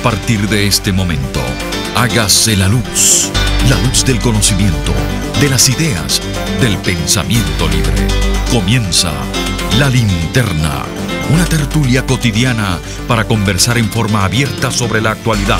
partir de este momento, hágase la luz del conocimiento, de las ideas, del pensamiento libre. Comienza La Linterna, una tertulia cotidiana para conversar en forma abierta sobre la actualidad.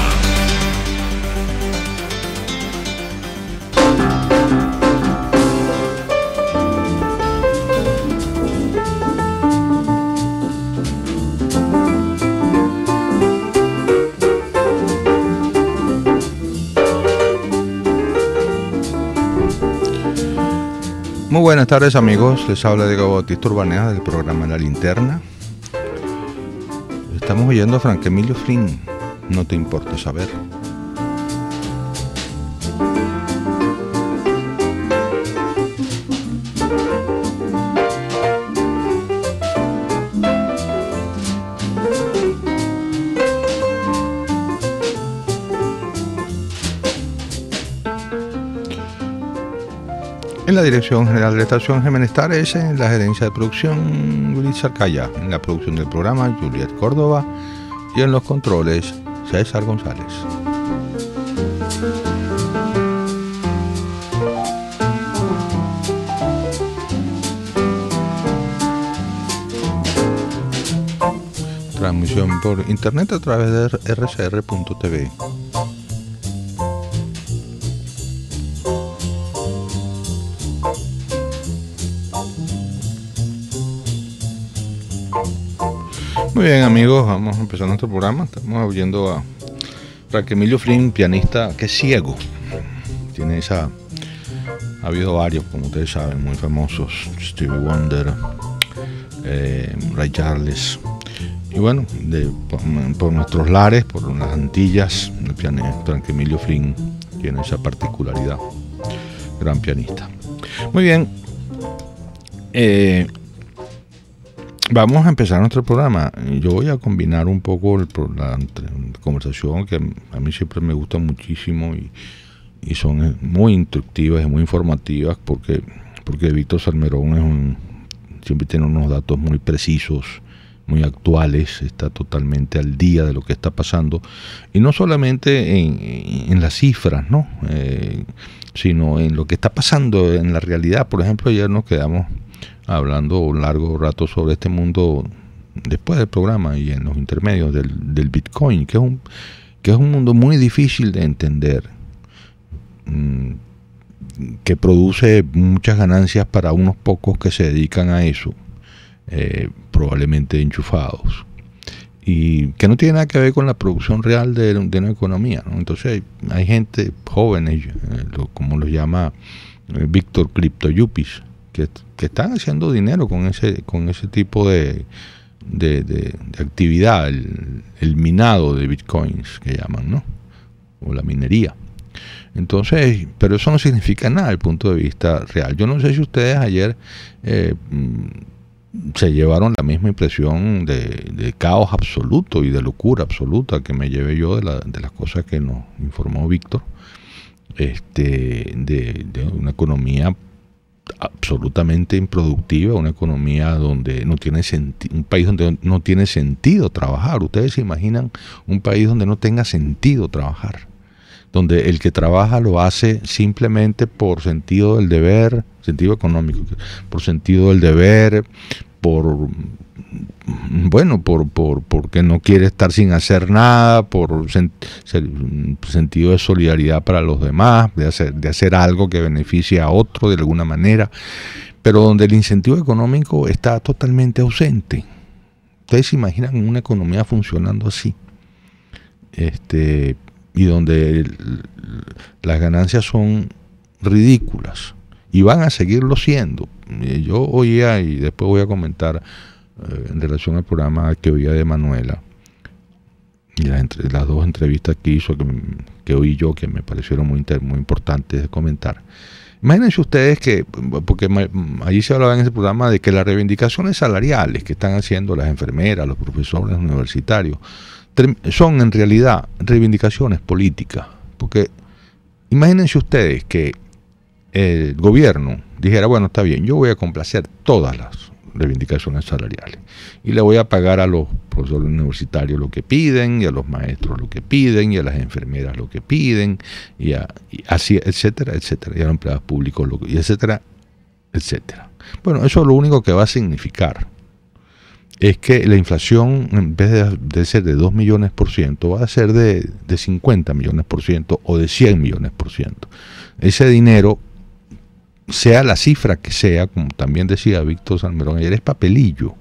Muy buenas tardes, amigos, les habla Diego Bautista Urbanea del programa La Linterna. Estamos oyendo a Frank Emilio Flynn, No te importa saber. En la dirección general de la estación Jiménez Tares, en la gerencia de producción Luis Arcaya, en la producción del programa Juliet Córdoba y en los controles César González. Transmisión por internet a través de rcr.tv. Muy bien, amigos, vamos a empezar nuestro programa. Estamos oyendo a Frank Emilio Flynn, pianista que es ciego. Tiene esa... Ha habido varios, como ustedes saben, muy famosos. Stevie Wonder, Ray Charles. Y bueno, por nuestros lares, por las Antillas, el pianista Frank Emilio Flynn tiene esa particularidad. Gran pianista. Muy bien. Vamos a empezar nuestro programa. Yo voy a combinar un poco la conversación que a mí siempre me gusta muchísimo y son muy instructivas y muy informativas porque Víctor Salmerón siempre tiene unos datos muy precisos, muy actuales, está totalmente al día de lo que está pasando, y no solamente en las cifras, ¿no? Sino en lo que está pasando en la realidad. Por ejemplo, ayer nos quedamos hablando un largo rato sobre este mundo después del programa y en los intermedios del Bitcoin, que es un mundo muy difícil de entender, que produce muchas ganancias para unos pocos que se dedican a eso, probablemente enchufados, y que no tiene nada que ver con la producción real de una economía, ¿no? Entonces hay gente, jóvenes, como los llama Víctor Crypto Yuppies, que están haciendo dinero con ese tipo de actividad, el minado de bitcoins que llaman, ¿no? O la minería. Entonces, pero eso no significa nada desde el punto de vista real. Yo no sé si ustedes ayer se llevaron la misma impresión de caos absoluto y de locura absoluta que me llevé yo de las cosas que nos informó Víctor, de una economía absolutamente improductiva, una economía donde no tiene un país donde no tiene sentido trabajar. Ustedes se imaginan un país donde no tenga sentido trabajar, donde el que trabaja lo hace simplemente por sentido del deber, sentido económico, por sentido del deber, porque no quiere estar sin hacer nada, por sentido de solidaridad para los demás, de hacer algo que beneficie a otro de alguna manera, pero donde el incentivo económico está totalmente ausente. Ustedes se imaginan una economía funcionando así, y donde las ganancias son ridículas y van a seguirlo siendo. Yo oía, y después voy a comentar en relación al programa que oía de Manuela, y las dos entrevistas que hizo, que oí yo, que me parecieron muy importantes de comentar. Imagínense ustedes porque allí se hablaba en ese programa de que las reivindicaciones salariales que están haciendo las enfermeras, los profesores universitarios, son en realidad reivindicaciones políticas. Porque imagínense ustedes que el gobierno dijera, bueno, está bien, yo voy a complacer todas reivindicaciones salariales. Y le voy a pagar a los profesores universitarios lo que piden, y a los maestros lo que piden, y a las enfermeras lo que piden, y así, etcétera, etcétera, y a los empleados públicos, y etcétera, etcétera. Bueno, eso lo único que va a significar es que la inflación, en vez de ser de 2 millones por ciento, va a ser de 50 millones por ciento o de 100 millones por ciento. Ese dinero, sea la cifra que sea, como también decía Víctor Salmerón ayer, es papelillo.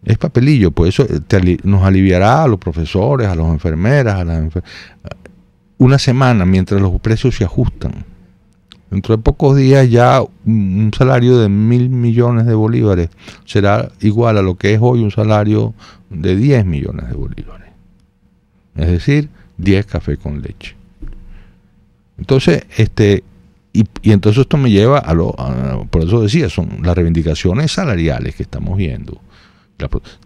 Es papelillo, pues eso nos aliviará a los profesores, a las enfermeras, una semana mientras los precios se ajustan. Dentro de pocos días ya un salario de 1.000 millones de bolívares será igual a lo que es hoy un salario de 10 millones de bolívares. Es decir, 10 cafés con leche. Entonces, y entonces esto me lleva por eso decía, son las reivindicaciones salariales que estamos viendo.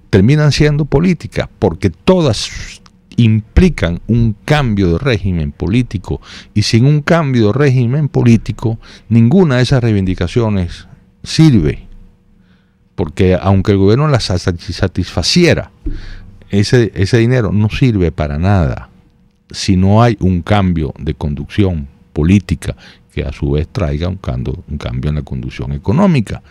Terminan siendo políticas porque todas implican un cambio de régimen político, y sin un cambio de régimen político ninguna de esas reivindicaciones sirve, porque aunque el gobierno las satisfaciera, ese dinero no sirve para nada si no hay un cambio de conducción política que a su vez traiga un cambio en la conducción económica.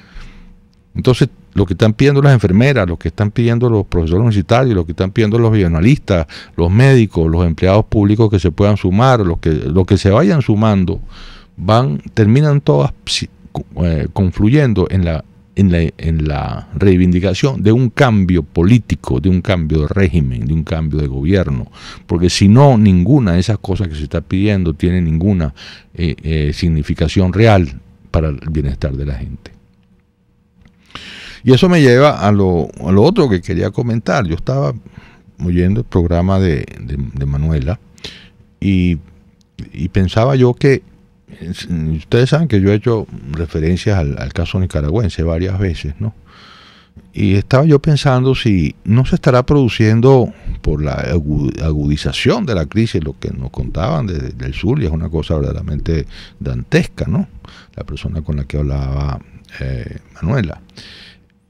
Entonces, lo que están pidiendo las enfermeras, lo que están pidiendo los profesores universitarios, lo que están pidiendo los bioanalistas, los médicos, los empleados públicos que se puedan sumar, lo que se vayan sumando, terminan todas confluyendo en la reivindicación de un cambio político, de un cambio de régimen, de un cambio de gobierno, porque si no, ninguna de esas cosas que se está pidiendo tiene ninguna significación real para el bienestar de la gente. Y eso me lleva a lo otro que quería comentar. Yo estaba oyendo el programa de Manuela y pensaba yo que, ustedes saben que yo he hecho referencias al caso nicaragüense varias veces, ¿no? Y estaba yo pensando si no se estará produciendo por la agudización de la crisis, lo que nos contaban desde el Zulia es una cosa verdaderamente dantesca, ¿no? La persona con la que hablaba Manuela.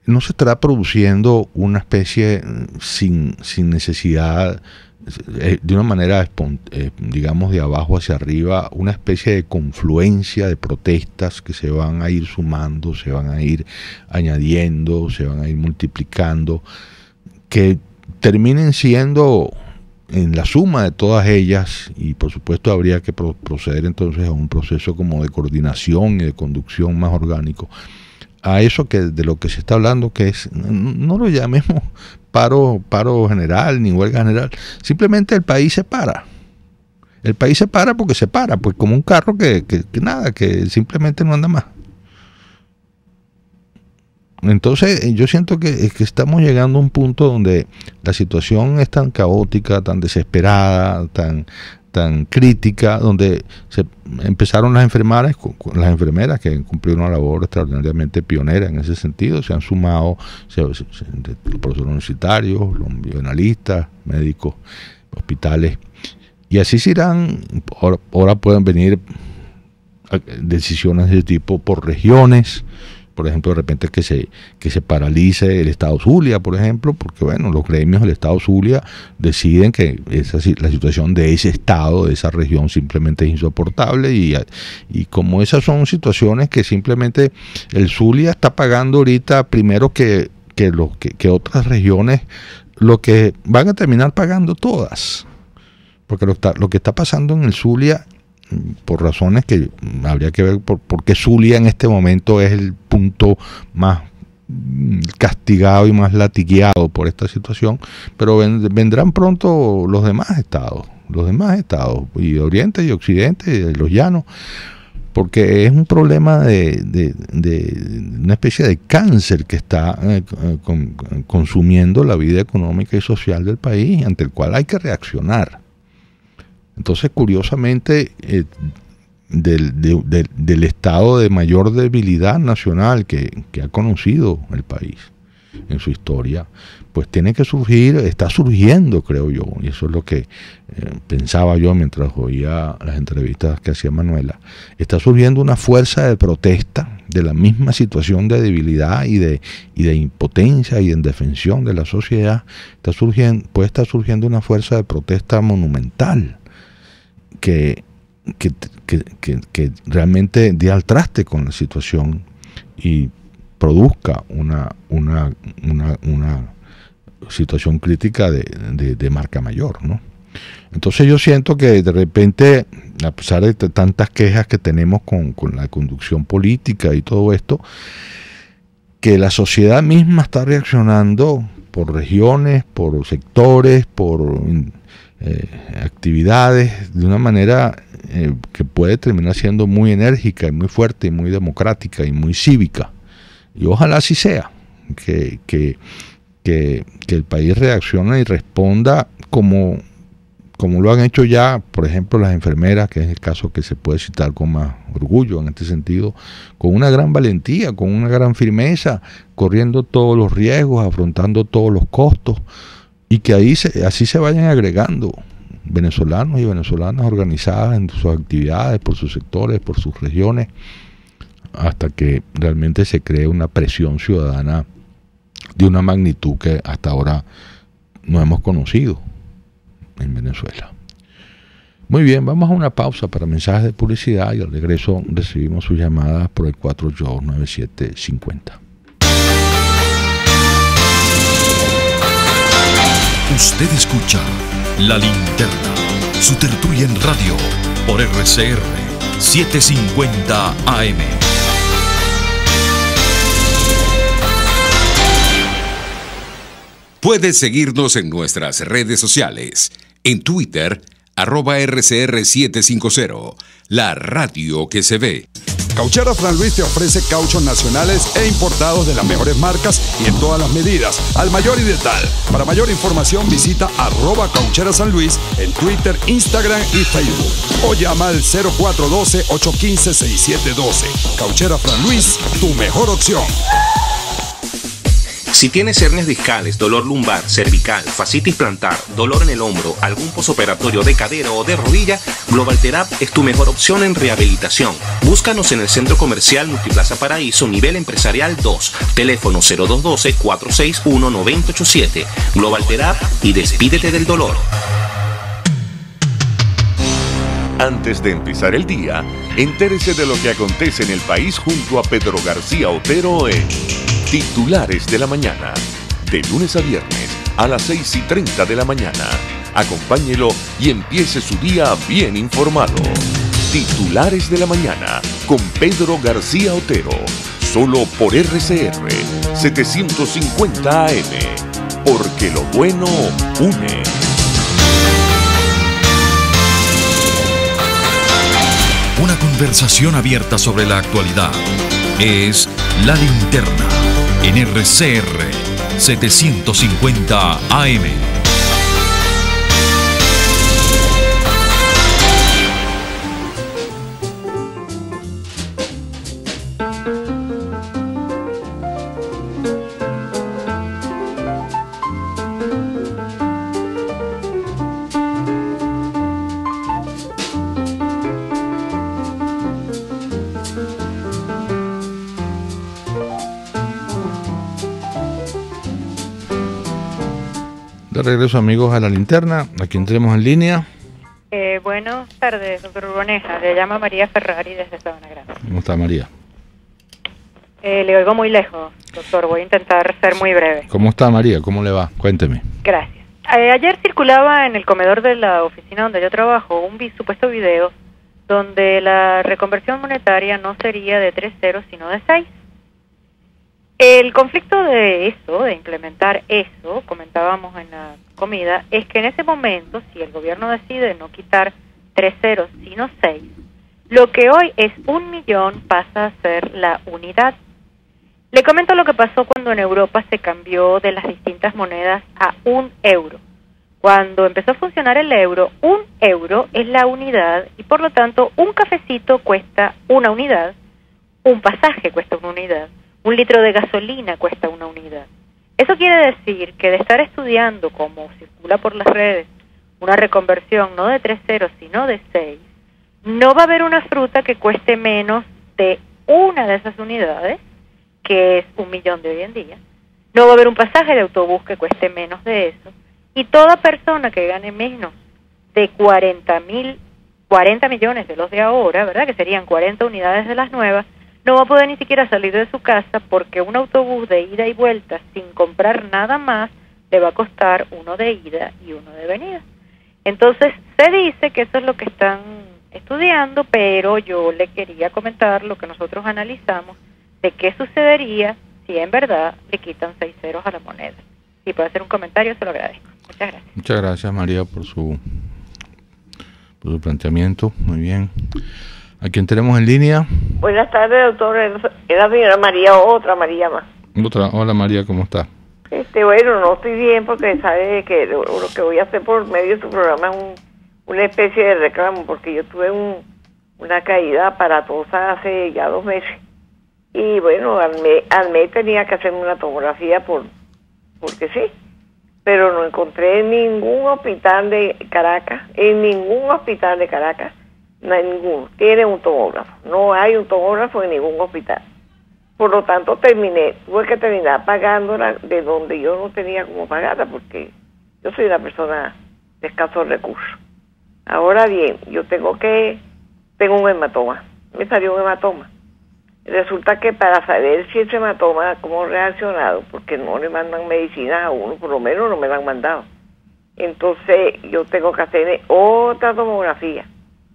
No se estará produciendo una especie sin necesidad, de una manera, digamos, de abajo hacia arriba, una especie de confluencia de protestas que se van a ir sumando, se van a ir añadiendo, se van a ir multiplicando, que terminen siendo, en la suma de todas ellas, y por supuesto habría que proceder entonces a un proceso como de coordinación y de conducción más orgánico, a eso de lo que se está hablando, que es, no lo llamemos paro general ni huelga general, simplemente el país se para. El país se para porque se para, pues como un carro que simplemente no anda más. Entonces yo siento que estamos llegando a un punto donde la situación es tan caótica, tan desesperada, tan crítica, donde se empezaron las enfermeras que cumplieron una labor extraordinariamente pionera en ese sentido, se han sumado los profesores universitarios, los bioanalistas, médicos, hospitales, y así se irán. Ahora pueden venir decisiones de ese tipo por regiones. Por ejemplo, de repente que se paralice el Estado Zulia, por ejemplo, porque bueno, los gremios del Estado Zulia deciden que la situación de ese estado, de esa región, simplemente es insoportable, y como esas son situaciones que simplemente el Zulia está pagando ahorita primero que otras regiones, lo que van a terminar pagando todas, porque lo que está pasando en el Zulia, por razones que habría que ver por qué Zulia en este momento es el punto más castigado y más latigueado por esta situación, pero vendrán pronto los demás estados, y Oriente y Occidente, y los llanos, porque es un problema de una especie de cáncer que está consumiendo la vida económica y social del país, ante el cual hay que reaccionar. Entonces, curiosamente, del estado de mayor debilidad nacional que ha conocido el país en su historia, pues tiene que surgir, está surgiendo, creo yo, y eso es lo que pensaba yo mientras oía las entrevistas que hacía Manuela, está surgiendo una fuerza de protesta de la misma situación de debilidad y de impotencia y de indefensión de la sociedad. Puede estar surgiendo una fuerza de protesta monumental que realmente dé al traste con la situación y produzca una situación crítica de marca mayor, ¿no? Entonces yo siento que de repente, a pesar de tantas quejas que tenemos con la conducción política y todo esto, que la sociedad misma está reaccionando por regiones, por sectores, por actividades, de una manera que puede terminar siendo muy enérgica y muy fuerte y muy democrática y muy cívica. Y ojalá así sea, que el país reaccione y responda como lo han hecho ya, por ejemplo, las enfermeras, que es el caso que se puede citar con más orgullo en este sentido, con una gran valentía, con una gran firmeza, corriendo todos los riesgos, afrontando todos los costos, y que así se vayan agregando venezolanos y venezolanas organizadas en sus actividades, por sus sectores, por sus regiones, hasta que realmente se cree una presión ciudadana de una magnitud que hasta ahora no hemos conocido en Venezuela. Muy bien, vamos a una pausa para mensajes de publicidad y al regreso recibimos sus llamadas por el 4829750. Usted escucha La Linterna, su tertulia en radio por RCR 750 AM. Puedes seguirnos en nuestras redes sociales. En Twitter, @RCR750, la radio que se ve. Cauchera Fran Luis te ofrece cauchos nacionales e importados de las mejores marcas y en todas las medidas, al mayor y de tal. Para mayor información visita @Cauchera San Luis en Twitter, Instagram y Facebook. O llama al 0412-815-6712. Cauchera Fran Luis, tu mejor opción. Si tienes hernias discales, dolor lumbar, cervical, fascitis plantar, dolor en el hombro, algún posoperatorio de cadera o de rodilla, Global Therap es tu mejor opción en rehabilitación. Búscanos en el Centro Comercial Multiplaza Paraíso, nivel empresarial 2, teléfono 0212-461-9087. Global Therap y despídete del dolor. Antes de empezar el día, entérese de lo que acontece en el país junto a Pedro García Otero en Titulares de la Mañana, de lunes a viernes a las 6:30 de la mañana. Acompáñelo y empiece su día bien informado. Titulares de la Mañana con Pedro García Otero, solo por RCR 750 AM, porque lo bueno une. Una conversación abierta sobre la actualidad. Es La Linterna en RCR 750 AM. De regreso, amigos, a La Linterna. Aquí entremos en línea. Buenas tardes, doctor Urboneja. Le llama María Ferrari desde Sabana Grande. ¿Cómo está, María? Le oigo muy lejos, doctor. Voy a intentar ser muy breve. ¿Cómo está, María? ¿Cómo le va? Cuénteme. Gracias. Ayer circulaba en el comedor de la oficina donde yo trabajo un supuesto video donde la reconversión monetaria no sería de 3 ceros, sino de 6. El conflicto de eso, de implementar eso, comentábamos en la comida, es que en ese momento, si el gobierno decide no quitar 3 ceros, sino 6, lo que hoy es 1 millón pasa a ser la unidad. Le comento lo que pasó cuando en Europa se cambió de las distintas monedas a 1 euro. Cuando empezó a funcionar el euro, 1 euro es la unidad y por lo tanto un cafecito cuesta 1 unidad, un pasaje cuesta 1 unidad. 1 litro de gasolina cuesta 1 unidad. Eso quiere decir que de estar estudiando, como circula por las redes, una reconversión no de 3 ceros, sino de 6, no va a haber una fruta que cueste menos de una de esas unidades, que es 1 millón de hoy en día. No va a haber un pasaje de autobús que cueste menos de eso. Y toda persona que gane menos de 40 millones de los de ahora, ¿verdad?, que serían 40 unidades de las nuevas, no va a poder ni siquiera salir de su casa, porque un autobús de ida y vuelta sin comprar nada más le va a costar uno de ida y uno de venida. Entonces se dice que eso es lo que están estudiando, pero yo le quería comentar lo que nosotros analizamos de qué sucedería si en verdad le quitan 6 ceros a la moneda. Si puede hacer un comentario, se lo agradezco. Muchas gracias. Muchas gracias, María, por su planteamiento. Muy bien. ¿A quién tenemos en línea? Buenas tardes, doctor. Era señora María, otra María más. Hola, María, ¿cómo está? Bueno, no estoy bien porque sabe que lo que voy a hacer por medio de su programa es una especie de reclamo, porque yo tuve una caída aparatosa hace ya 2 meses. Y bueno, al mes tenía que hacerme una tomografía porque sí. Pero no encontré en ningún hospital de Caracas, no hay ninguno, tiene un tomógrafo. No hay un tomógrafo en ningún hospital. Por lo tanto, tuve que terminar pagándola de donde yo no tenía como pagarla, porque yo soy una persona de escasos recursos. Ahora bien, yo tengo un hematoma, me salió un hematoma. Resulta que para saber si ese hematoma, cómo ha reaccionado, porque no le mandan medicina a uno, por lo menos no me la han mandado. Entonces, yo tengo que hacer otra tomografía.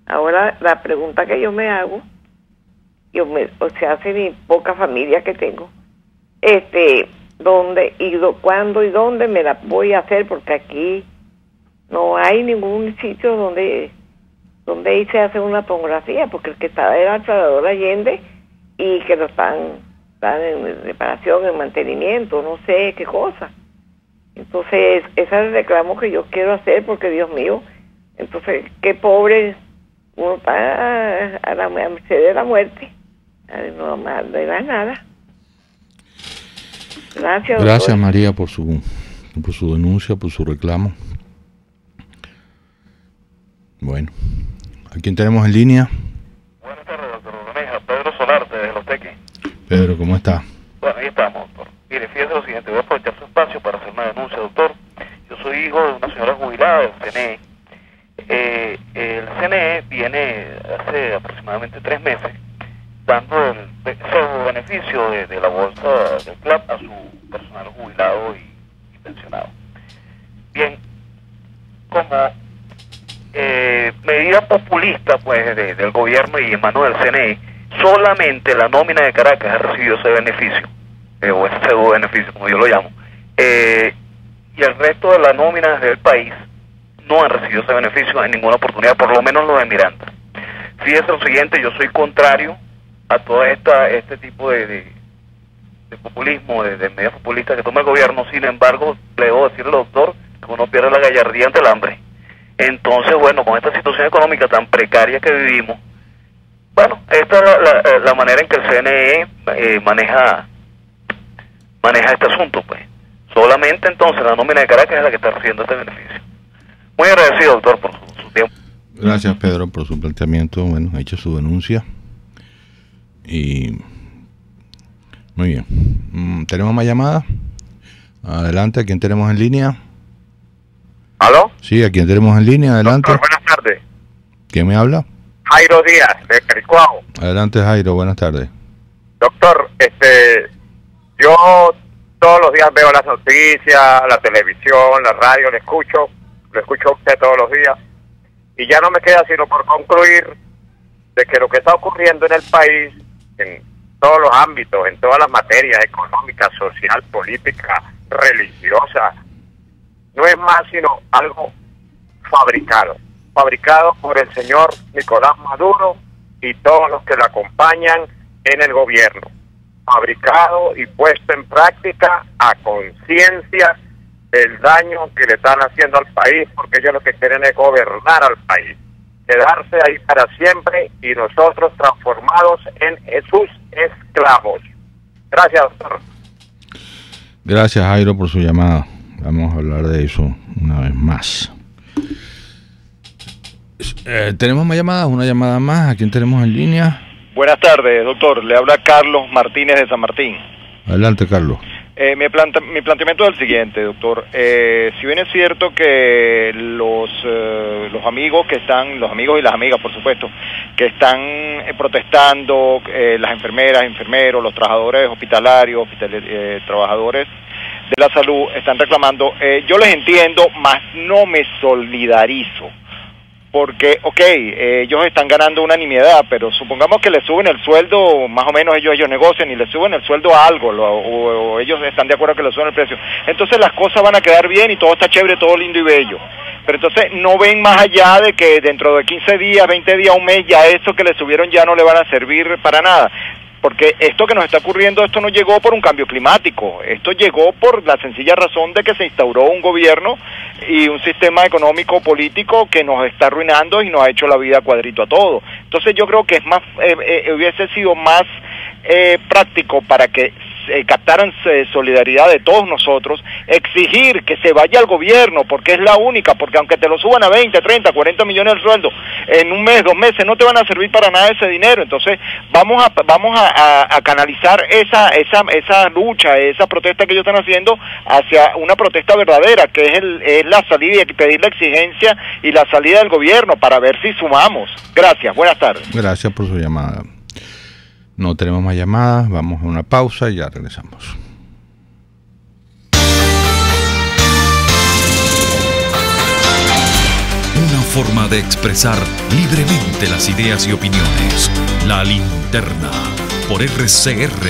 Ahora, la pregunta que yo me hago, se hace mi poca familia que tengo, ¿dónde cuándo y dónde me la voy a hacer? Porque aquí no hay ningún sitio donde se hace una tomografía, porque el que estaba era el Salvador Allende, y que están en reparación, en mantenimiento, no sé qué cosa. Entonces, ese es el reclamo que yo quiero hacer, porque Dios mío, entonces, qué pobre, uno está a la merced de la muerte, no le da nada. Gracias, doctor. María, por su denuncia, por su reclamo. Bueno, ¿a quién tenemos en línea? Buenas tardes, doctor Bermeja. Pedro Solarte, de Los Teques. Pedro, ¿cómo está? Bueno, ahí estamos, doctor. Mire, fíjese lo siguiente, voy a aprovechar su espacio para hacer una denuncia, doctor. Yo soy hijo de una señora jubilada del CNE. El CNE viene hace aproximadamente 3 meses dando el beneficio de la bolsa del CLAP a su personal jubilado y pensionado. Bien, como medida populista pues del gobierno y en manos del CNE, solamente la nómina de Caracas ha recibido ese beneficio, o ese pseudo beneficio como yo lo llamo, y el resto de las nóminas del país no han recibido ese beneficio en ninguna oportunidad, por lo menos los de Miranda. Fíjese lo siguiente, yo soy contrario a todo este tipo de populismo, de medidas populistas que toma el gobierno. Sin embargo, le debo decirle, doctor, que uno pierde la gallardía ante el hambre. Entonces, bueno, con esta situación económica tan precaria que vivimos, bueno, esta es la manera en que el CNE maneja este asunto, pues. Solamente entonces la nómina de Caracas es la que está recibiendo este beneficio. Muy agradecido, doctor, por su tiempo. Gracias, Pedro, por su planteamiento. Bueno, ha hecho su denuncia. Y muy bien. ¿Tenemos más llamadas? Adelante, ¿a quién tenemos en línea? ¿Aló? Sí, ¿a quién tenemos en línea? Adelante. Doctor, buenas tardes. ¿Quién me habla? Jairo Díaz, de Caricuao. Adelante, Jairo, buenas tardes. Doctor, yo todos los días veo las noticias, la televisión, la radio, lo escucho a usted todos los días, y ya no me queda sino por concluir de que lo que está ocurriendo en el país, en todos los ámbitos, en todas las materias económicas, social, política, religiosa, no es más sino algo fabricado por el señor Nicolás Maduro y todos los que lo acompañan en el gobierno, fabricado y puesto en práctica a conciencia del daño que le están haciendo al país, porque ellos lo que quieren es gobernar al país, quedarse ahí para siempre y nosotros transformados en sus esclavos. Gracias, doctor. Gracias, Jairo, por su llamada. Vamos a hablar de eso una vez más. ¿Tenemos más llamadas? Una llamada más. ¿A quién tenemos en línea? Buenas tardes, doctor. Le habla Carlos Martínez de San Martín. Adelante, Carlos. Mi planteamiento es el siguiente, doctor. Si bien es cierto que los amigos que están, los amigos y las amigas, por supuesto, que están protestando, las enfermeras, enfermeros, los trabajadores hospitalarios, trabajadores de la salud, están reclamando, yo les entiendo, mas no me solidarizo. Porque, ellos están ganando una nimiedad, pero supongamos que le suben el sueldo, más o menos ellos negocian y le suben el sueldo a algo, o ellos están de acuerdo que le suben el precio. Entonces las cosas van a quedar bien y todo está chévere, todo lindo y bello. Pero entonces no ven más allá de que dentro de 15 días, 20 días, un mes, ya eso que le subieron ya no le van a servir para nada. Porque esto que nos está ocurriendo, esto no llegó por un cambio climático, esto llegó por la sencilla razón de que se instauró un gobierno y un sistema económico político que nos está arruinando y nos ha hecho la vida cuadrito a todo. Entonces yo creo que es más, hubiese sido más práctico para que captaran solidaridad de todos nosotros, exigir que se vaya al gobierno, porque es la única, porque aunque te lo suban a 20, 30, 40 millones el sueldo, en un mes, 2 meses, no te van a servir para nada ese dinero. Entonces vamos a canalizar esa lucha, esa protesta que ellos están haciendo hacia una protesta verdadera, que es la salida, y pedir la exigencia y la salida del gobierno para ver si sumamos. Gracias, buenas tardes. Gracias por su llamada. No tenemos más llamadas, vamos a una pausa y ya regresamos. Una forma de expresar libremente las ideas y opiniones. La Linterna, por RCR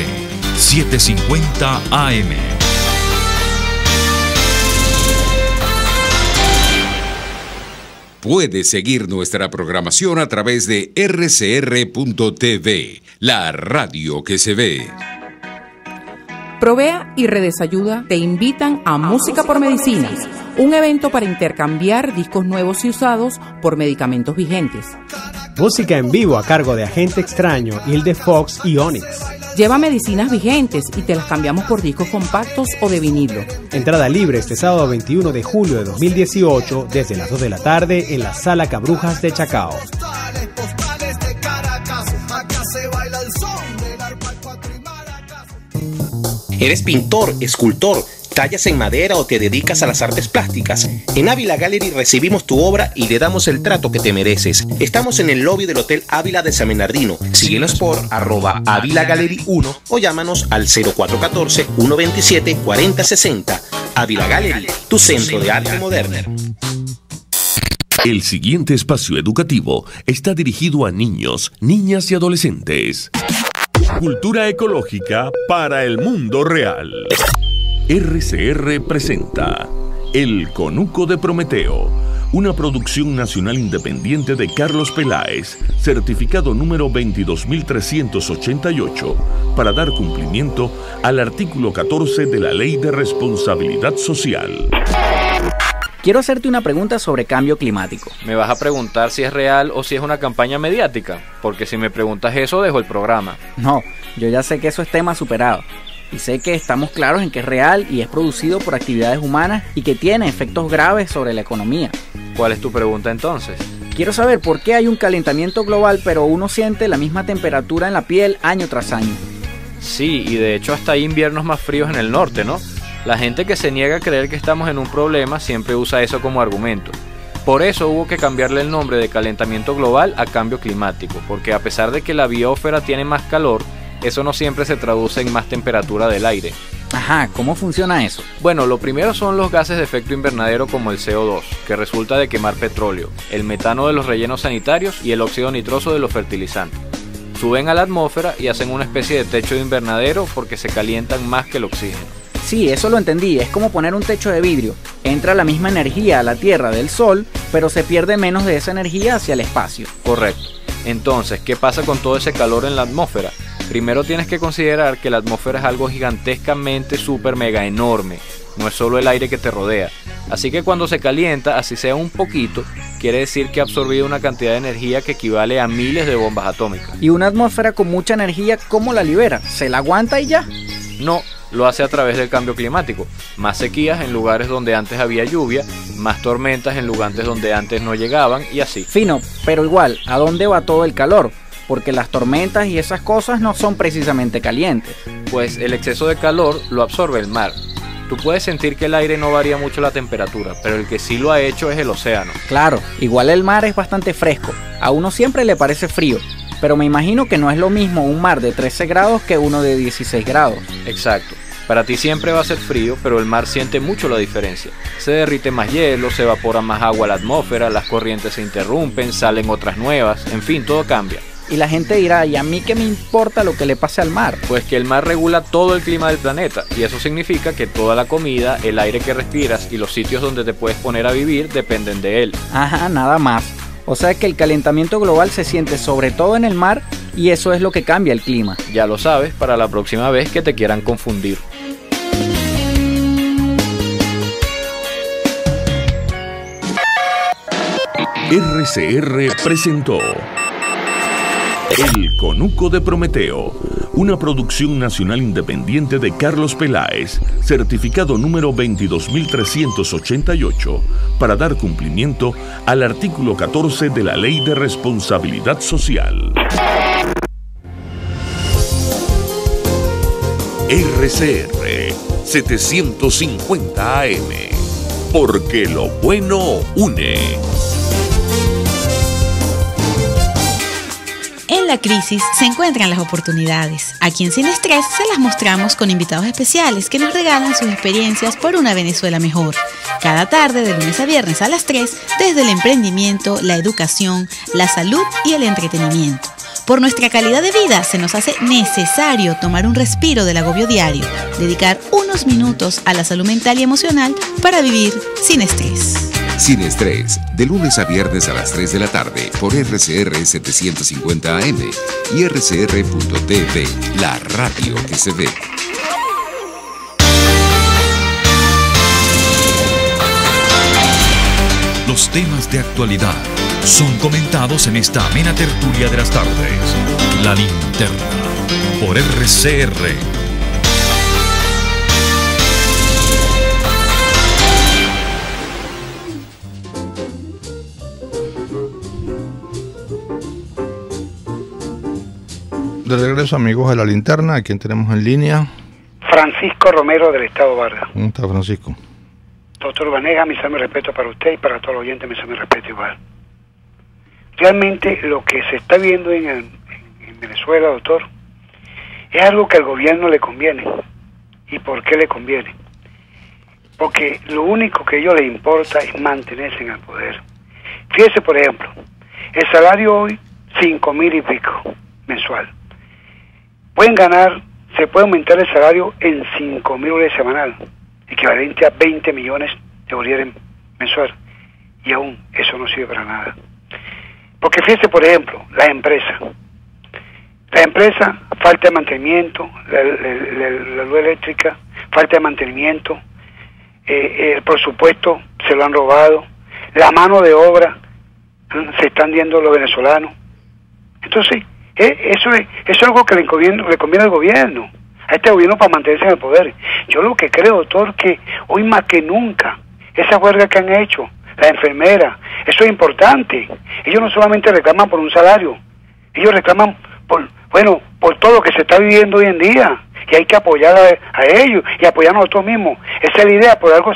750 AM. Puedes seguir nuestra programación a través de rcr.tv, la radio que se ve. Provea y Redesayuda te invitan a Música por Medicinas, un evento para intercambiar discos nuevos y usados por medicamentos vigentes. Música en vivo a cargo de Agente Extraño, Hilde Fox y Onyx. Lleva medicinas vigentes y te las cambiamos por discos compactos o de vinilo. Entrada libre este sábado 21 de julio de 2018 desde las 2 de la tarde en la Sala Cabrujas de Chacao. ¿Eres pintor, escultor, tallas en madera o te dedicas a las artes plásticas? En Ávila Gallery recibimos tu obra y le damos el trato que te mereces. Estamos en el lobby del Hotel Ávila de San Bernardino. Síguenos por @AvilaGallery1 o llámanos al 0414-127-4060. Ávila Gallery, tu centro de arte moderna. El siguiente espacio educativo está dirigido a niños, niñas y adolescentes. Cultura ecológica para el mundo real. RCR presenta El Conuco de Prometeo, una producción nacional independiente de Carlos Peláez, certificado número 22.388, para dar cumplimiento al artículo 14 de la Ley de Responsabilidad Social. Quiero hacerte una pregunta sobre cambio climático. ¿Me vas a preguntar si es real o si es una campaña mediática? Porque si me preguntas eso, dejo el programa. No, yo ya sé que eso es tema superado. Y sé que estamos claros en que es real y es producido por actividades humanas y que tiene efectos graves sobre la economía. ¿Cuál es tu pregunta entonces? Quiero saber por qué hay un calentamiento global, pero uno siente la misma temperatura en la piel año tras año. Sí, y de hecho hasta hay inviernos más fríos en el norte, ¿no? La gente que se niega a creer que estamos en un problema siempre usa eso como argumento. Por eso hubo que cambiarle el nombre de calentamiento global a cambio climático, porque a pesar de que la biosfera tiene más calor, eso no siempre se traduce en más temperatura del aire. Ajá, ¿cómo funciona eso? Bueno, lo primero son los gases de efecto invernadero como el CO2, que resulta de quemar petróleo, el metano de los rellenos sanitarios y el óxido nitroso de los fertilizantes. Suben a la atmósfera y hacen una especie de techo de invernadero porque se calientan más que el oxígeno. Sí, eso lo entendí, es como poner un techo de vidrio. Entra la misma energía a la Tierra del Sol, pero se pierde menos de esa energía hacia el espacio. Correcto. Entonces, ¿qué pasa con todo ese calor en la atmósfera? Primero tienes que considerar que la atmósfera es algo gigantescamente súper mega enorme. No es solo el aire que te rodea. Así que cuando se calienta, así sea un poquito, quiere decir que ha absorbido una cantidad de energía que equivale a miles de bombas atómicas. ¿Y una atmósfera con mucha energía cómo la libera? ¿Se la aguanta y ya? No, lo hace a través del cambio climático. Más sequías en lugares donde antes había lluvia, más tormentas en lugares donde antes no llegaban y así. Fino, pero igual, ¿a dónde va todo el calor? Porque las tormentas y esas cosas no son precisamente calientes. Pues el exceso de calor lo absorbe el mar. Tú puedes sentir que el aire no varía mucho la temperatura, pero el que sí lo ha hecho es el océano. Claro, igual el mar es bastante fresco. A uno siempre le parece frío, pero me imagino que no es lo mismo un mar de 13 grados que uno de 16 grados. Exacto. Para ti siempre va a ser frío, pero el mar siente mucho la diferencia. Se derrite más hielo, se evapora más agua a la atmósfera, las corrientes se interrumpen, salen otras nuevas, en fin, todo cambia. Y la gente dirá, ¿y a mí qué me importa lo que le pase al mar? Pues que el mar regula todo el clima del planeta, y eso significa que toda la comida, el aire que respiras y los sitios donde te puedes poner a vivir dependen de él. Ajá, nada más. O sea que el calentamiento global se siente sobre todo en el mar y eso es lo que cambia el clima. Ya lo sabes para la próxima vez que te quieran confundir. RCR presentó El Conuco de Prometeo, una producción nacional independiente de Carlos Peláez, certificado número 22.388, para dar cumplimiento al artículo 14 de la Ley de Responsabilidad Social. RCR 750 AM, porque lo bueno une. En la crisis se encuentran las oportunidades. Aquí en Sin Estrés se las mostramos con invitados especiales que nos regalan sus experiencias por una Venezuela mejor. Cada tarde, de lunes a viernes a las 3, desde el emprendimiento, la educación, la salud y el entretenimiento. Por nuestra calidad de vida se nos hace necesario tomar un respiro del agobio diario, dedicar unos minutos a la salud mental y emocional para vivir sin estrés. Sin Estrés, de lunes a viernes a las 3 de la tarde por RCR 750 AM y RCR.tv, la radio que se ve. Los temas de actualidad son comentados en esta amena tertulia de las tardes. La Linterna, por RCR. De regreso, amigos de La Linterna, ¿a quién tenemos en línea? Francisco Romero, del Estado Vargas. ¿Cómo está, Francisco? Doctor Vanega, mi respeto para usted y para todos los oyentes, mi respeto igual. Realmente lo que se está viendo en Venezuela, doctor, es algo que al gobierno le conviene. ¿Y por qué le conviene? Porque lo único que a ellos les importa es mantenerse en el poder. Fíjese, por ejemplo, el salario hoy, 5,000 y pico mensual. Pueden ganar, se puede aumentar el salario en 5,000 dólares semanal, equivalente a 20 millones de bolívares mensual. Y aún eso no sirve para nada. Porque fíjese, por ejemplo, las empresas. La empresa, falta de mantenimiento, la luz eléctrica, falta de mantenimiento, el presupuesto se lo han robado, la mano de obra se están yendo los venezolanos. Entonces, eso es algo que le conviene al gobierno, a este gobierno, para mantenerse en el poder. Yo lo que creo, doctor, que hoy más que nunca, esa huelga que han hecho, la enfermera, eso es importante. Ellos no solamente reclaman por un salario, ellos reclaman por todo lo que se está viviendo hoy en día, y hay que apoyar a ellos y apoyarnos nosotros mismos. Esa es la idea, por algo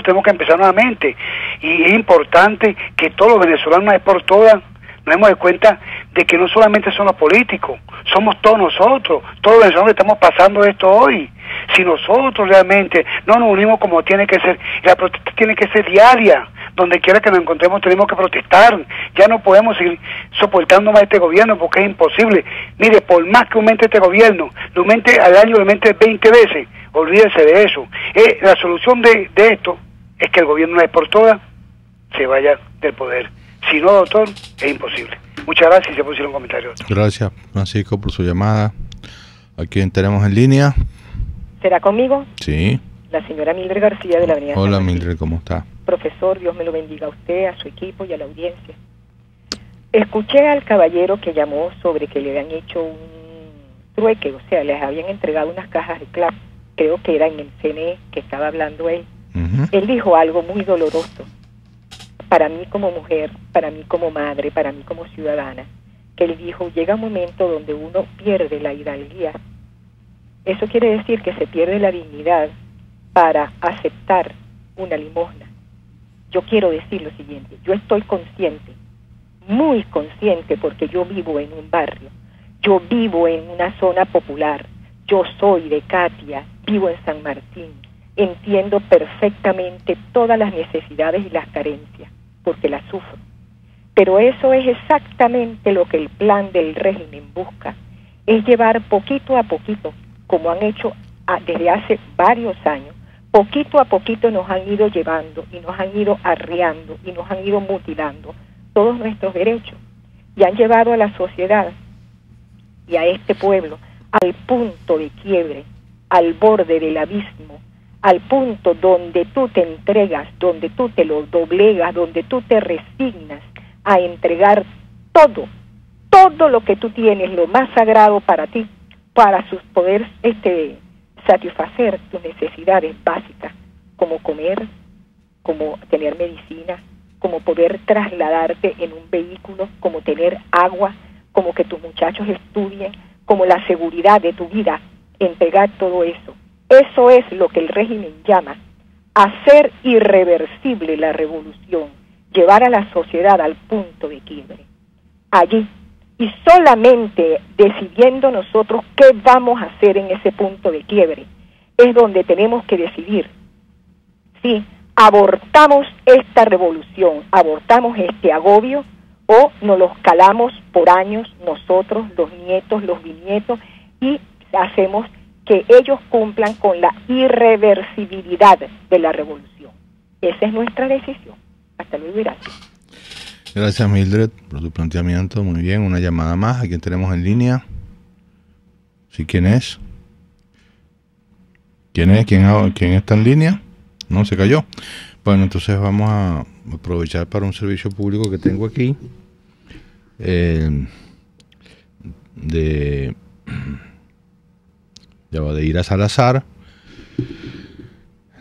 tenemos que empezar nuevamente, y es importante que todos los venezolanos, una vez por todas, nos demos de cuenta de que no solamente son los políticos, somos todos nosotros, todos los venezolanos que estamos pasando esto hoy. Si nosotros realmente no nos unimos como tiene que ser, y la protesta tiene que ser diaria, donde quiera que nos encontremos tenemos que protestar. Ya no podemos seguir soportando más este gobierno, porque es imposible. Mire, por más que aumente este gobierno, lo aumente al año, lo aumente 20 veces, olvídese de eso. La solución de esto es que el gobierno, una vez por todas, se vaya del poder. Si no, doctor, es imposible. Muchas gracias y se pusieron un comentario. Gracias, Francisco, por su llamada. ¿A quién tenemos en línea? ¿Será conmigo? Sí. La señora Mildred García, de la Avenida. Hola, Mildred, ¿cómo está? Profesor, Dios me lo bendiga a usted, a su equipo y a la audiencia. Escuché al caballero que llamó sobre que le habían hecho un trueque, o sea, les habían entregado unas cajas de creo que era en el CNE que estaba hablando él. Él dijo algo muy doloroso para mí como mujer, para mí como madre, para mí como ciudadana, que él dijo, llega un momento donde uno pierde la hidalguía. Eso quiere decir que se pierde la dignidad para aceptar una limosna. Yo quiero decir lo siguiente, yo estoy consciente, muy consciente, porque yo vivo en un barrio, yo vivo en una zona popular, yo soy de Catia, vivo en San Martín, entiendo perfectamente todas las necesidades y las carencias, porque las sufro. Pero eso es exactamente lo que el plan del régimen busca, es llevar poquito a poquito, como han hecho desde hace varios años, poquito a poquito nos han ido llevando y nos han ido arriando y nos han ido mutilando todos nuestros derechos y han llevado a la sociedad y a este pueblo al punto de quiebre, al borde del abismo, al punto donde tú te entregas, donde tú te lo doblegas, donde tú te resignas a entregar todo lo que tú tienes, lo más sagrado para ti, para poder satisfacer tus necesidades básicas, como comer, como tener medicina, como poder trasladarte en un vehículo, como tener agua, como que tus muchachos estudien, como la seguridad de tu vida, entregar todo eso. Eso es lo que el régimen llama hacer irreversible la revolución, llevar a la sociedad al punto de quiebre. Allí, y solamente decidiendo nosotros qué vamos a hacer en ese punto de quiebre, es donde tenemos que decidir si abortamos esta revolución, abortamos este agobio, o nos los calamos por años nosotros, los nietos, los bisnietos, y hacemos que ellos cumplan con la irreversibilidad de la revolución. Esa es nuestra decisión. Hasta luego y gracias. Gracias, Mildred, por tu planteamiento. Muy bien, una llamada más. ¿A quién tenemos en línea? ¿Sí? ¿Quién es? ¿Quién es? ¿Quién está en línea? No, se cayó. Bueno, entonces vamos a aprovechar para un servicio público que tengo aquí. De Ira Salazar.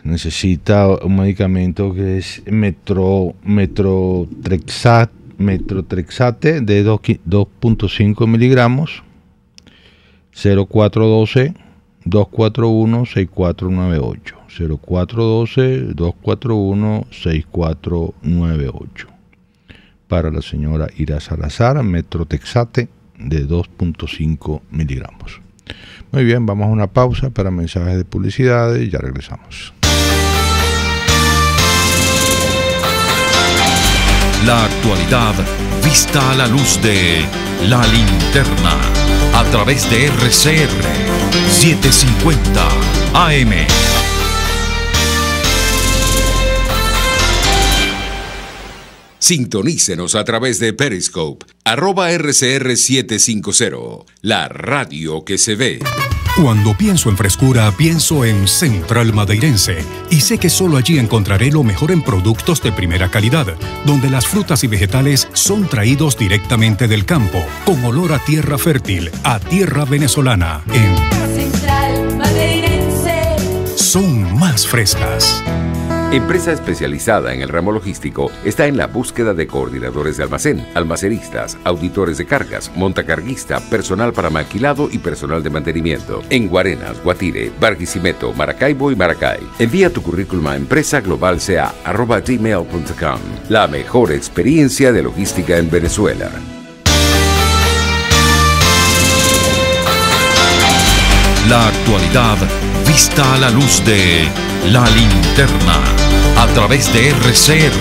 Necesita un medicamento que es metrotrexate de 2.5 miligramos, 0412-241-6498, 0412-241-6498, para la señora Ira Salazar, metrotrexate de 2.5 miligramos. Muy bien, vamos a una pausa para mensajes de publicidad y ya regresamos. La actualidad vista a la luz de La Linterna a través de RCR 750 AM. Sintonícenos a través de Periscope, @RCR750, la radio que se ve. Cuando pienso en frescura, pienso en Central Madeirense. Y sé que solo allí encontraré lo mejor en productos de primera calidad, donde las frutas y vegetales son traídos directamente del campo, con olor a tierra fértil, a tierra venezolana. En Central Madeirense son más frescas. Empresa especializada en el ramo logístico está en la búsqueda de coordinadores de almacén, almacenistas, auditores de cargas, montacarguista, personal para maquilado y personal de mantenimiento. En Guarenas, Guatire, Barquisimeto, Maracaibo y Maracay. Envía tu currículum a empresaglobalca@gmail.com. La mejor experiencia de logística en Venezuela. La actualidad vista a la luz de La Linterna a través de RCR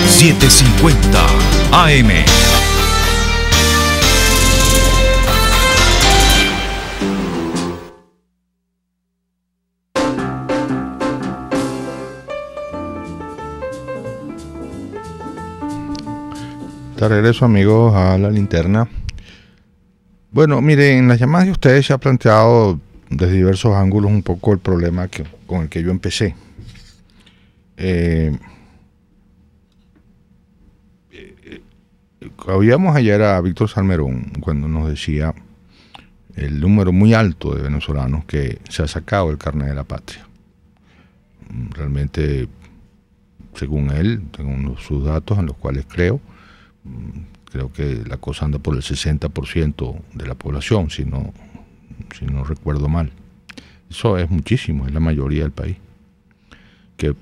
750 AM. De regreso, amigos, a La Linterna. Bueno, miren, en las llamadas de ustedes se ha planteado desde diversos ángulos un poco el problema con el que yo empecé. Oíamos ayer a Víctor Salmerón cuando nos decía el número muy alto de venezolanos que se ha sacado el carnet de la patria. Realmente, según él, tengo sus datos en los cuales creo que la cosa anda por el 60% de la población, si no recuerdo mal. Eso es muchísimo, es la mayoría del país. Que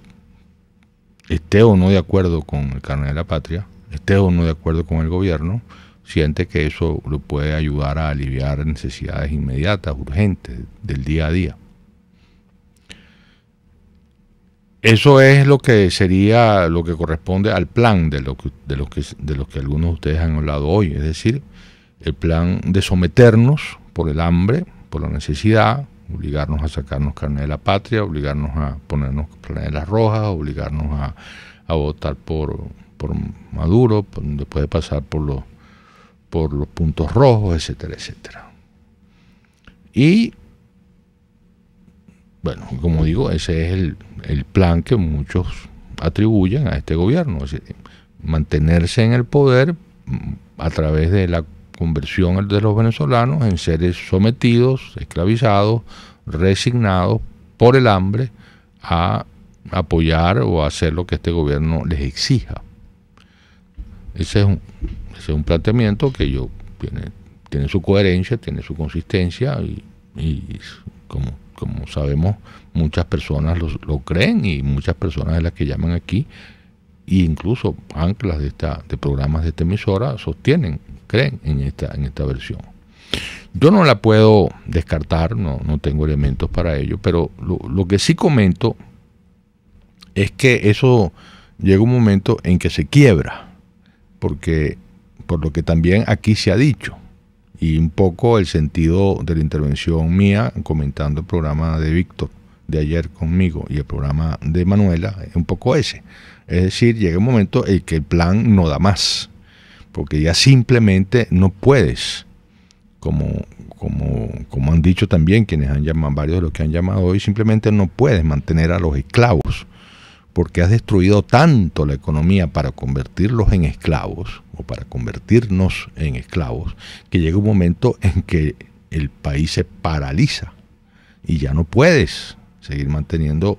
esté o no de acuerdo con el carnet de la patria, esté o no de acuerdo con el gobierno, siente que eso lo puede ayudar a aliviar necesidades inmediatas, urgentes, del día a día. Eso es lo que sería lo que corresponde al plan de lo que algunos de ustedes han hablado hoy, es decir, el plan de someternos por el hambre, por la necesidad, obligarnos a sacarnos carnet de la patria, obligarnos a ponernos planelas rojas, obligarnos a votar por Maduro, después de pasar por los puntos rojos, etcétera, etcétera. Y bueno, como digo, ese es el plan que muchos atribuyen a este gobierno, es decir, mantenerse en el poder a través de la conversión de los venezolanos en seres sometidos, esclavizados, resignados por el hambre a apoyar o a hacer lo que este gobierno les exija. Ese es un planteamiento que tiene su coherencia, tiene su consistencia y como sabemos, muchas personas lo creen, y muchas personas de las que llaman aquí, e incluso anclas de programas de esta emisora, creen en esta versión. Yo no la puedo descartar, no tengo elementos para ello, pero lo que sí comento es que eso llega un momento en que se quiebra, porque por lo que también aquí se ha dicho, y un poco el sentido de la intervención mía comentando el programa de Víctor de ayer conmigo y el programa de Manuela, es un poco ese. Es decir, llega un momento en que el plan no da más, porque ya simplemente no puedes, como han dicho también quienes han llamado, varios de los que han llamado hoy, simplemente no puedes mantener a los esclavos, porque has destruido tanto la economía para convertirlos en esclavos, o para convertirnos en esclavos, que llega un momento en que el país se paraliza y ya no puedes seguir manteniendo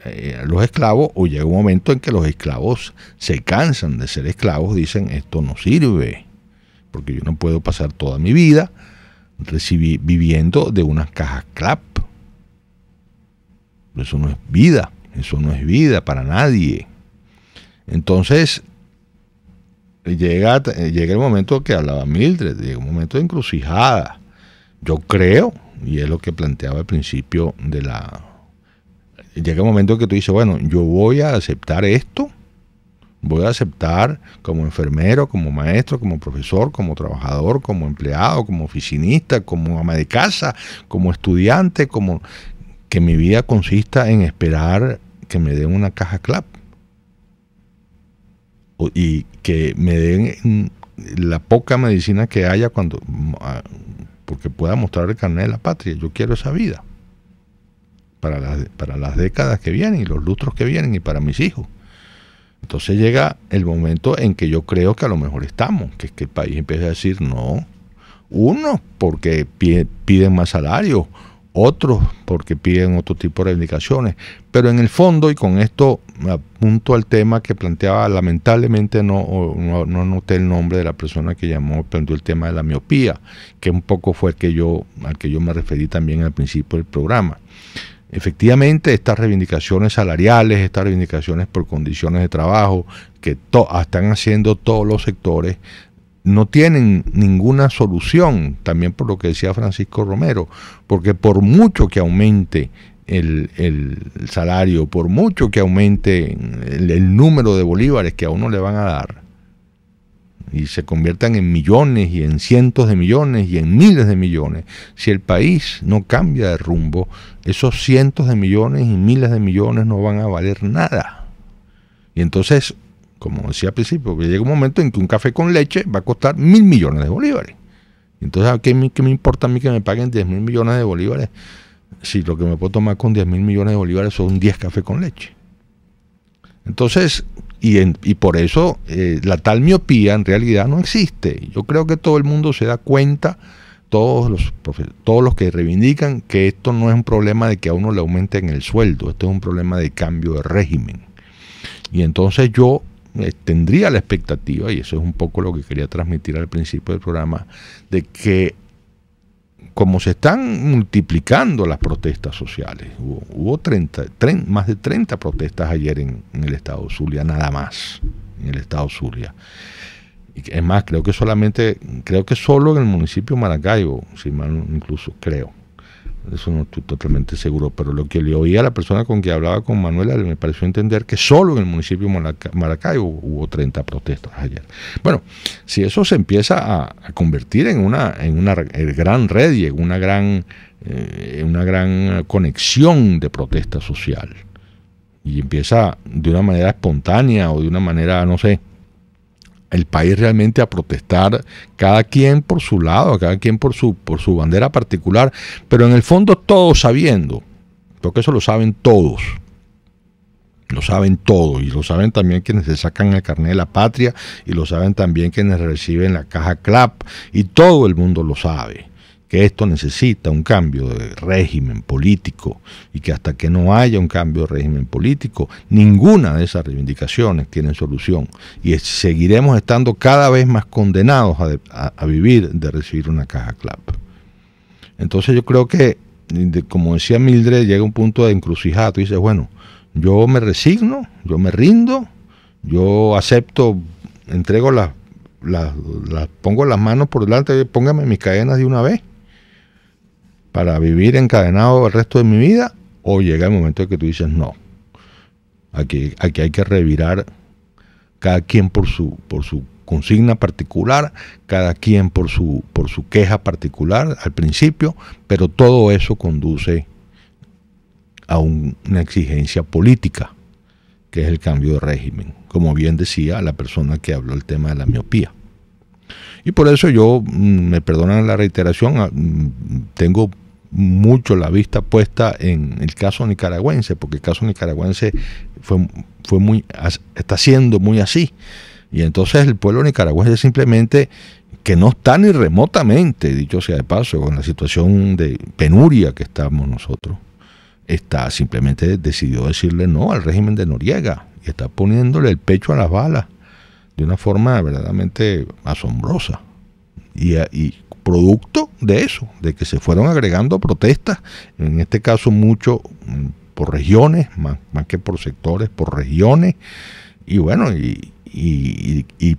a los esclavos, o llega un momento en que los esclavos se cansan de ser esclavos, dicen esto no sirve, porque yo no puedo pasar toda mi vida viviendo de unas cajas CLAP. Eso no es vida. Eso no es vida para nadie. Entonces, llega el momento que hablaba Mildred, llega un momento de encrucijada. Yo creo, y es lo que planteaba al principio llega un momento que tú dices, bueno, yo voy a aceptar esto, voy a aceptar como enfermero, como maestro, como profesor, como trabajador, como empleado, como oficinista, como ama de casa, como estudiante, que mi vida consista en esperar que me den una caja CLAP y que me den la poca medicina que haya porque pueda mostrar el carnet de la patria. Yo quiero esa vida para las décadas que vienen y los lustros que vienen, y para mis hijos. Entonces llega el momento en que yo creo que a lo mejor estamos, que es que el país empieza a decir no. Unos porque piden más salario, otros porque piden otro tipo de reivindicaciones, pero en el fondo, y con esto apunto al tema que planteaba, lamentablemente no anoté el nombre de la persona que planteó el tema de la miopía, que un poco fue al que yo me referí también al principio del programa. Efectivamente, estas reivindicaciones salariales, estas reivindicaciones por condiciones de trabajo, que están haciendo todos los sectores, no tienen ninguna solución, también por lo que decía Francisco Romero, porque por mucho que aumente el salario, por mucho que aumente el número de bolívares que a uno le van a dar, y se conviertan en millones y en cientos de millones y en miles de millones, si el país no cambia de rumbo, esos cientos de millones y miles de millones no van a valer nada. Y entonces, como decía al principio, llega un momento en que un café con leche va a costar 1.000 millones de bolívares. Entonces, ¿qué me importa a mí que me paguen 10.000 millones de bolívares si lo que me puedo tomar con 10.000 millones de bolívares son 10 cafés con leche? Entonces, y por eso la tal miopía en realidad no existe. Yo creo que todo el mundo se da cuenta todos los que reivindican que esto no es un problema de que a uno le aumenten el sueldo, esto es un problema de cambio de régimen. Y entonces yo tendría la expectativa, y eso es un poco lo que quería transmitir al principio del programa, de que como se están multiplicando las protestas sociales, hubo más de 30 protestas ayer en el estado Zulia, nada más, en el estado Zulia. Es más, creo que solo en el municipio de Maracaibo, si mal incluso creo, eso no estoy totalmente seguro, pero lo que le oí a la persona con quien hablaba, con Manuela, me pareció entender que solo en el municipio de Maracaibo hubo 30 protestas ayer. Bueno, si eso se empieza a convertir en una gran red y en una gran conexión de protesta social, y empieza de una manera espontánea o de una manera, no sé, el país realmente a protestar, cada quien por su lado, cada quien por su bandera particular, pero en el fondo todos sabiendo, porque eso lo saben todos, y lo saben también quienes se sacan el carnet de la patria, y lo saben también quienes reciben la caja CLAP, y todo el mundo lo sabe, que esto necesita un cambio de régimen político, y que hasta que no haya un cambio de régimen político, ninguna de esas reivindicaciones tiene solución, y seguiremos estando cada vez más condenados a vivir de recibir una caja CLAP. Entonces yo creo que, como decía Mildred, llega un punto de encrucijada. Tú dices, bueno, yo me resigno, yo me rindo, yo acepto, entrego pongo las manos por delante, póngame mis cadenas de una vez para vivir encadenado el resto de mi vida, o llega el momento en que tú dices, no, aquí hay que revirar, cada quien por su consigna particular, cada quien por su queja particular al principio, pero todo eso conduce a una exigencia política, que es el cambio de régimen, como bien decía la persona que habló el tema de la miopía. Y por eso yo, me perdonan la reiteración, tengo mucho la vista puesta en el caso nicaragüense, porque el caso nicaragüense está siendo muy así. Y entonces el pueblo nicaragüense simplemente, que no está ni remotamente, dicho sea de paso, con la situación de penuria que estamos nosotros, decidió decirle no al régimen de Noriega, y está poniéndole el pecho a las balas de una forma verdaderamente asombrosa. Y producto de eso, de que se fueron agregando protestas, en este caso mucho por regiones, más que por sectores, por regiones, y bueno, y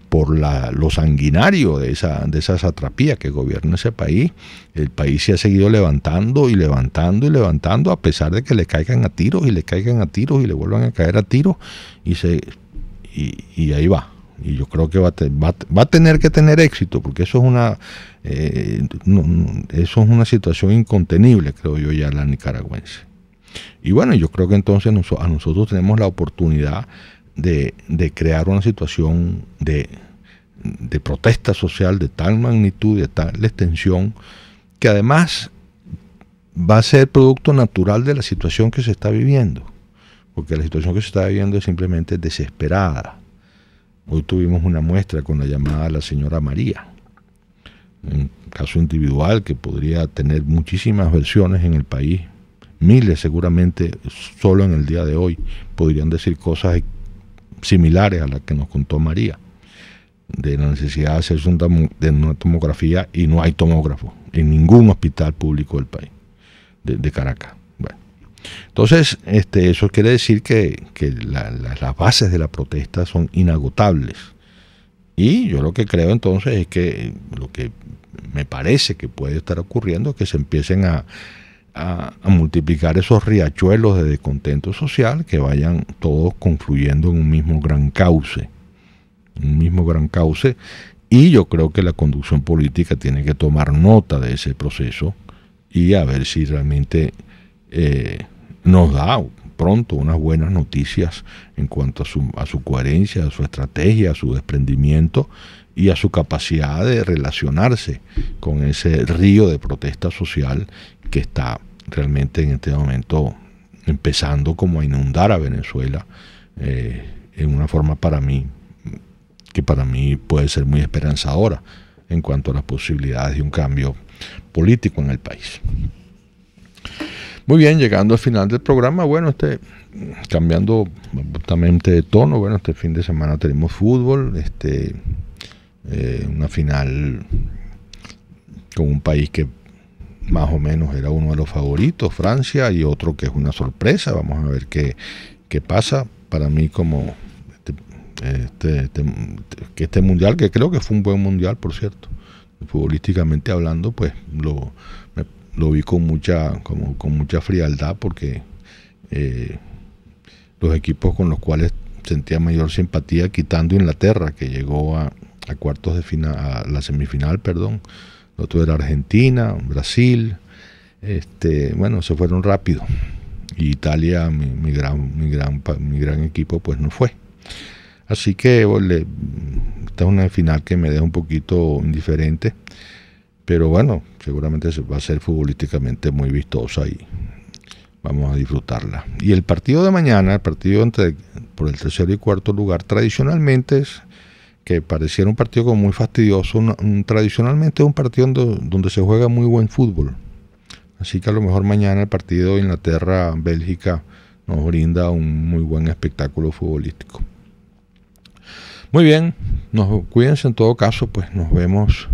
por lo sanguinario de esa satrapía que gobierna ese país. El país se ha seguido levantando y levantando y levantando, a pesar de que le caigan a tiros y le caigan a tiros y le vuelvan a caer a tiros, y ahí va. Y yo creo que va a tener que tener éxito, porque eso es una situación incontenible, creo yo, ya la nicaragüense. Y bueno, yo creo que entonces nosotros tenemos la oportunidad de crear una situación de protesta social de tal magnitud, de tal extensión, que además va a ser producto natural de la situación que se está viviendo, porque la situación que se está viviendo es simplemente desesperada. Hoy tuvimos una muestra con la llamada de la señora María, un caso individual que podría tener muchísimas versiones en el país, miles seguramente, solo en el día de hoy podrían decir cosas similares a las que nos contó María, de la necesidad de hacerse una tomografía, y no hay tomógrafo en ningún hospital público del país, de Caracas. Bueno, entonces eso quiere decir que las bases de la protesta son inagotables, y yo lo que creo entonces es que lo que me parece que puede estar ocurriendo es que se empiecen a multiplicar esos riachuelos de descontento social, que vayan todos confluyendo en un mismo gran cauce, y yo creo que la conducción política tiene que tomar nota de ese proceso y a ver si realmente nos da pronto unas buenas noticias en cuanto a su coherencia, a su estrategia, a su desprendimiento y a su capacidad de relacionarse con ese río de protesta social que está realmente en este momento empezando como a inundar a Venezuela en una forma que para mí puede ser muy esperanzadora en cuanto a las posibilidades de un cambio político en el país. Muy bien, llegando al final del programa, bueno, cambiando abruptamente de tono, bueno, este fin de semana tenemos fútbol, una final con un país que más o menos era uno de los favoritos, Francia, y otro que es una sorpresa. Vamos a ver qué pasa. Para mí, como este mundial, que creo que fue un buen mundial, por cierto, futbolísticamente hablando, pues lo vi con mucha frialdad, porque los equipos con los cuales sentía mayor simpatía, quitando Inglaterra, que llegó a cuartos de final, a la semifinal, perdón. El otro era Argentina, Brasil, bueno, se fueron rápido. Y Italia, mi gran equipo, pues no fue. Así que esta es una final que me deja un poquito indiferente, pero bueno, seguramente va a ser futbolísticamente muy vistosa y vamos a disfrutarla. Y el partido de mañana, el partido por el tercer y cuarto lugar, tradicionalmente que pareciera un partido como muy fastidioso, tradicionalmente es un partido donde se juega muy buen fútbol. Así que a lo mejor mañana el partido de Inglaterra-Bélgica nos brinda un muy buen espectáculo futbolístico. Muy bien, cuídense en todo caso, pues nos vemos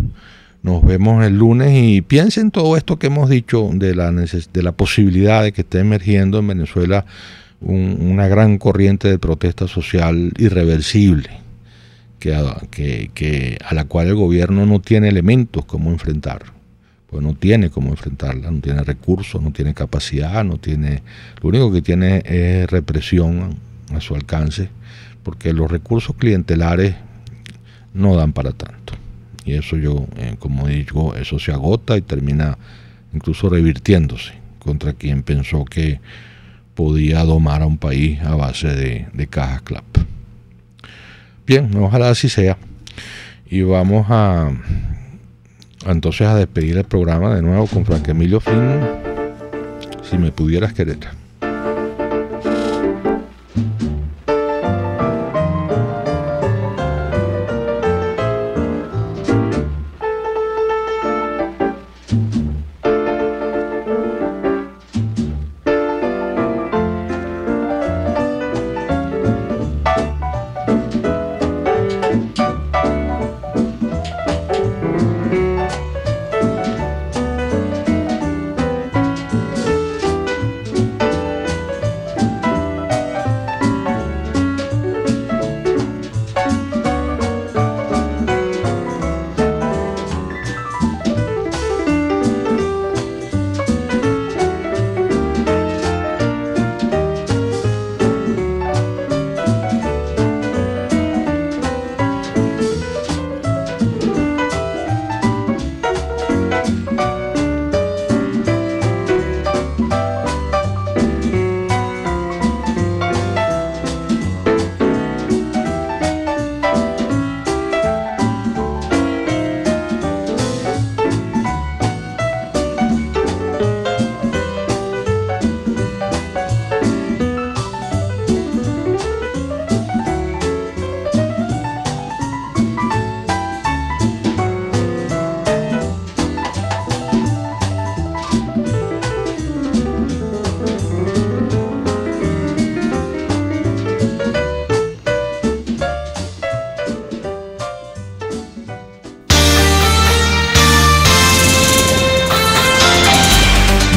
el lunes, y piensen todo esto que hemos dicho de la posibilidad de que esté emergiendo en Venezuela una gran corriente de protesta social irreversible, a la cual el gobierno no tiene elementos como enfrentar. Pues no tiene cómo enfrentarla, no tiene recursos, no tiene capacidad, lo único que tiene es represión a su alcance, porque los recursos clientelares no dan para tanto. Y eso como digo, eso se agota y termina incluso revirtiéndose contra quien pensó que podía domar a un país a base de cajas clap. Bien, ojalá así sea. Y vamos entonces a despedir el programa de nuevo con Frank Emilio Finn, Si me pudieras querer.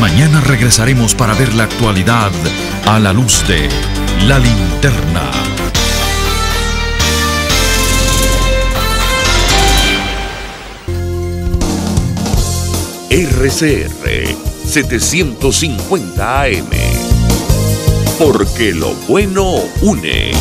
Mañana regresaremos para ver la actualidad a la luz de La Linterna. RCR 750 AM. Porque lo bueno une.